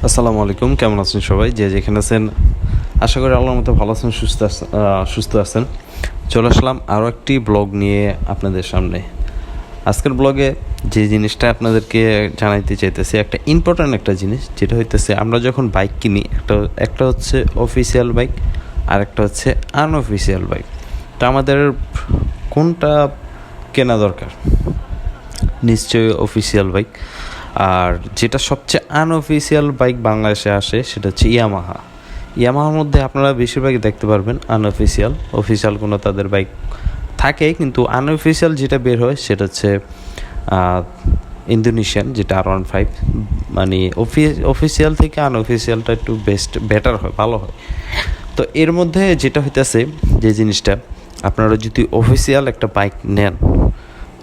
আসসালামু আলাইকুম, কেমন আছেন সবাই? যে যেখানে আছেন আশা করি আল্লাহর মতো ভালো আছেন, সুস্থ আছেন। চলে আসলাম আরও একটি ব্লগ নিয়ে আপনাদের সামনে। আজকের ব্লগে যে জিনিসটা আপনাদেরকে জানাইতে চাইতেছি, একটা ইম্পর্ট্যান্ট একটা জিনিস, যেটা হইতেছে আমরা যখন বাইক কিনি, একটা হচ্ছে অফিসিয়াল বাইক আর একটা হচ্ছে আনঅফিসিয়াল বাইক। তো আমাদের কোনটা কেনা দরকার? নিশ্চয়ই অফিসিয়াল বাইক। আর যেটা সবচেয়ে আনঅফিসিয়াল বাইক বাংলাদেশে আসে সেটা হচ্ছে ইয়ামাহার মধ্যে আপনারা বেশিরভাগই দেখতে পারবেন আনঅফিসিয়াল। অফিসিয়াল কোনো তাদের বাইক থাকে, কিন্তু আনঅফিসিয়াল যেটা বের হয় সেটা হচ্ছে ইন্দোনেশিয়ান, যেটা R15। মানে অফিসিয়াল থেকে আনঅফিসিয়ালটা একটু বেটার হয়, ভালো হয়। তো এর মধ্যে যেটা হইতেছে, যে জিনিসটা আপনারা যদি অফিসিয়াল একটা বাইক নেন,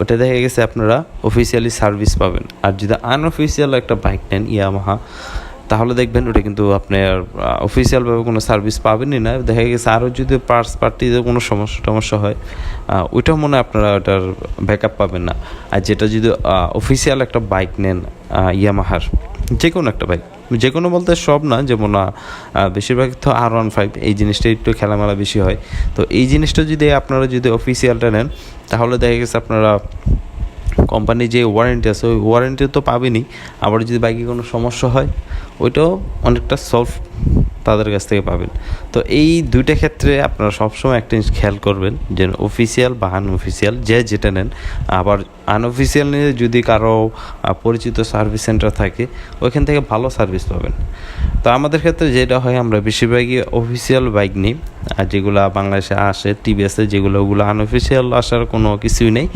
ওটা দেখা গেছে আপনারা অফিসিয়ালি সার্ভিস পাবেন। আর যদি আনঅফিসিয়াল একটা বাইক নেন ইয়ামাহা, তাহলে দেখবেন ওটা কিন্তু আপনার অফিসিয়ালভাবে কোনো সার্ভিস পাবেনই না। দেখা গেছে আরও যদি পার্টিতে কোনো সমস্যা হয়, ওইটাও মনে হয় আপনারা ওটার ব্যাকআপ পাবেন না। আর যেটা যদি অফিসিয়াল একটা বাইক নেন ইয়ামাহার, যে কোনো একটা বাইক, যে কোনো বলতে সব না, যেমন বেশিরভাগ তো R15, এই জিনিসটা একটু খেলামেলা বেশি হয়। তো এই জিনিসটা যদি আপনারা অফিসিয়ালটা নেন, তাহলে দেখা গেছে আপনারা কোম্পানি যে ওয়ারেন্টি আছে ওই ওয়ারেন্টি তো পাবেনই, আবার যদি বাইকে কোনো সমস্যা হয় ওইটাও অনেকটা সলভ তাদের কাছ থেকে পাবেন। তো এই দুইটা ক্ষেত্রে আপনারা সবসময় একটা জিনিস খেয়াল করবেন, যে অফিসিয়াল বা আনঅফিসিয়াল যেটা নেন। আবার আনঅফিসিয়াল নিয়ে যদি কারো পরিচিত সার্ভিস সেন্টার থাকে, ওইখান থেকে ভালো সার্ভিস পাবেন। তো আমাদের ক্ষেত্রে যেটা হয়, আমরা বেশিরভাগই অফিসিয়াল বাইক নিই। আর যেগুলো বাংলাদেশে আসে টিভিএসে, ওগুলো আনঅফিসিয়াল আসার কোনো কিছুই নেই।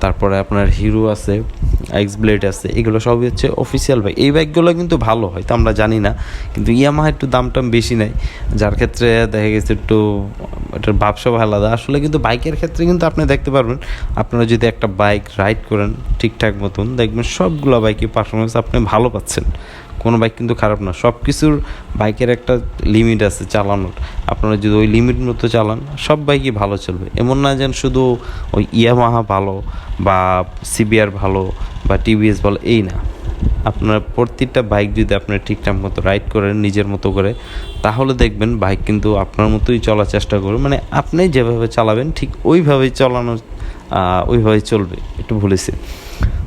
তারপরে আপনার হিরো আছে, এক্সব্লেড আছে, এগুলো সবই হচ্ছে অফিসিয়াল বাইক। এই বাইকগুলো কিন্তু ভালো হয়, তো আমরা জানি না, কিন্তু ইয়ামাহা একটু দামটা বেশি নেয়, যার ক্ষেত্রে দেখা গেছে একটু এটার ভাবসব আলাদা। আসলে কিন্তু বাইকের ক্ষেত্রে কিন্তু আপনি দেখতে পারবেন, আপনারা যদি একটা বাইক রাইড করেন ঠিকঠাক মতন, দেখবেন সবগুলো বাইকের পারফরমেন্স আপনি ভালো পাচ্ছেন। কোনো বাইক কিন্তু খারাপ না। সব কিছুর বাইকের একটা লিমিট আছে চালানোর। আপনারা যদি ওই লিমিট মতো চালান, সব বাইকই ভালো চলবে। এমন না যেন শুধু ওই ইয়ামাহা ভালো বা সিবিআর ভালো বা টিভিএস ভালো, এই না। আপনার প্রত্যেকটা বাইক যদি আপনার ঠিকঠাক মতো রাইড করেন নিজের মতো করে, তাহলে দেখবেন বাইক কিন্তু আপনার মতোই চলার চেষ্টা করবে। মানে আপনি যেভাবে চালাবেন ঠিক ওইভাবেই ওইভাবেই চলবে। একটু ভুলেছি।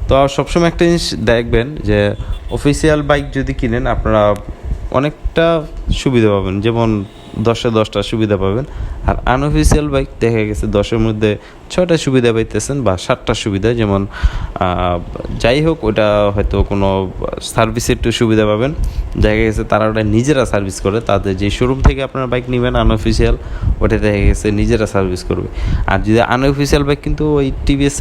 তো সবসময় একটা জিনিস দেখবেন, যে অফিসিয়াল বাইক যদি কিনেন আপনারা অনেকটা সুবিধা পাবেন, যেমন 10-এ 10টা সুবিধা পাবেন। আর আনঅফিসিয়াল বাইক দেখা গেছে 10-এর মধ্যে 6টা সুবিধা পাইতেছেন বা 7টা সুবিধা। যেমন যাই হোক, ওটা হয়তো কোনো সার্ভিসের একটু সুবিধা পাবেন। দেখা গেছে তারা ওটা নিজেরা সার্ভিস করে, তাদের যে শোরুম থেকে আপনার বাইক নেবেন আনঅফিসিয়াল, ওটা দেখা গেছে নিজেরা সার্ভিস করবে। আর যদি আনঅফিসিয়াল বাইক, কিন্তু ওই টিভিএস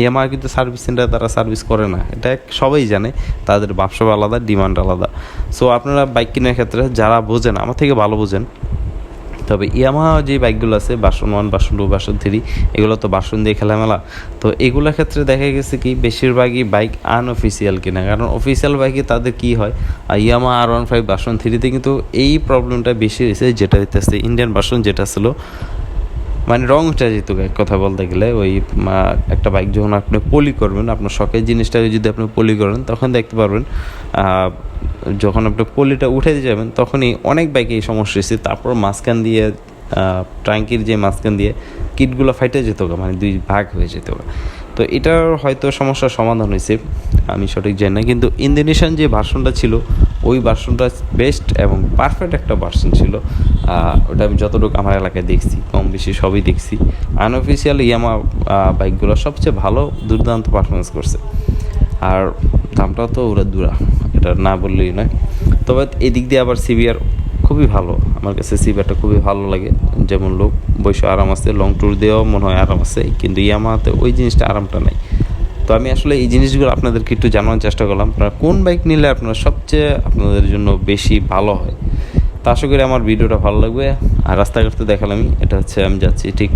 ইয়ামাহা কিন্তু সার্ভিস সেন্টার তারা সার্ভিস করে না, এটা সবাই জানে। তাদের ব্যবসা আলাদা, ডিমান্ড আলাদা। সো আপনারা বাইক কেনার ক্ষেত্রে যারা বোঝেন, আমার থেকে ভালো বোঝেন, তবে ইয়ামাহা যে বাইকগুলো আছে ভার্সন 1, ভার্সন 2, ভার্সন 3, এগুলো তো ভার্সন দিয়ে খেলামেলা। তো এগুলোর ক্ষেত্রে দেখা গেছে কি বেশিরভাগই বাইক আনঅফিসিয়াল কিনা, কারণ অফিসিয়াল বাইকে তাদের কি হয়, ইয়ামাহা R15 ভার্সন 3-তে কিন্তু এই প্রবলেমটা বেশি হয়েছে, যেটা হইতেছে ইন্ডিয়ান ভার্সন যেটা ছিল, মানে রং উঠে যেত এক কথা বলতে গেলে। ওই একটা বাইক যখন আপনি পলি করবেন, আপনার শখের জিনিসটাকে যদি আপনি পলি করেন, তখন দেখতে পারবেন যখন আপনি পলিটা উঠে যাবেন, তখনই অনেক বাইকে এই সমস্যা হয়েছে। তারপর মাঝখান দিয়ে ট্যাঙ্কির যে মাঝখান দিয়ে কিটগুলো ফাইটে যেত, মানে 2 ভাগ হয়ে যেত। তো এটার হয়তো সমস্যার সমাধান হয়েছে, আমি সঠিক জানি না। কিন্তু ইন্দোনেশিয়ান যে ভার্সনটা ছিল, ওই ভার্সনটা বেস্ট এবং পারফেক্ট একটা ভার্সন ছিল। ওটা আমি যতটুকু আমার এলাকায় দেখছি, কম বেশি সবই দেখছি। আনঅফিসিয়াল ইয়ামা বাইকগুলো সবচেয়ে ভালো, দুর্দান্ত পারফরমেন্স করছে। আর দামটাও তো ওরা দূরা, এটা না বললেই নয়। তবে এদিক দিয়ে আবার সিবিআর খুবই ভালো, আমার কাছে সিবিআরটা খুবই ভালো লাগে। যেমন লোক বয়সে আরাম আছে, লং ট্যুর দিয়েও মনে হয় আরাম আছে, কিন্তু ইয়ামাহাতে ওই জিনিসটা আরামটা নাই। তো আমি আসলে এই জিনিসগুলো আপনাদেরকে একটু জানানোর চেষ্টা করলাম, আপনারা কোন বাইক নিলে আপনার সবচেয়ে আপনাদের জন্য বেশি ভালো হয়। তো আশা করি আমার ভিডিওটা ভালো লাগবে। আর রাস্তাঘাট তো দেখালামই, এটা হচ্ছে আমি যাচ্ছি ঠিক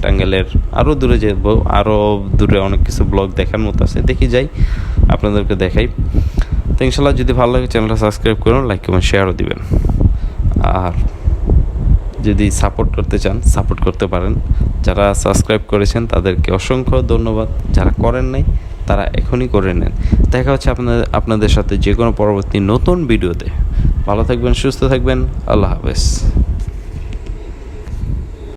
টাঙ্গাইলের আরও দূরে যাবো, আরও দূরে অনেক কিছু ব্লগ দেখার মতো আছে, দেখি যাই, আপনাদেরকে দেখাই। তো ইনশাল্লাহ যদি ভালো লাগে চ্যানেলটা সাবস্ক্রাইব করুন, লাইক কমেন্ট শেয়ারও দিবেন। আর যদি সাপোর্ট করতে চান, সাপোর্ট করতে পারেন। যারা সাবস্ক্রাইব করেছেন তাদেরকে অসংখ্য ধন্যবাদ, যারা করেন নাই তারা এখনই করে নেন। দেখা হচ্ছে আপনাদের সাথে যে কোনো পরবর্তী নতুন ভিডিওতে। ভালো থাকবেন, সুস্থ থাকবেন, আল্লাহ হাফেজ।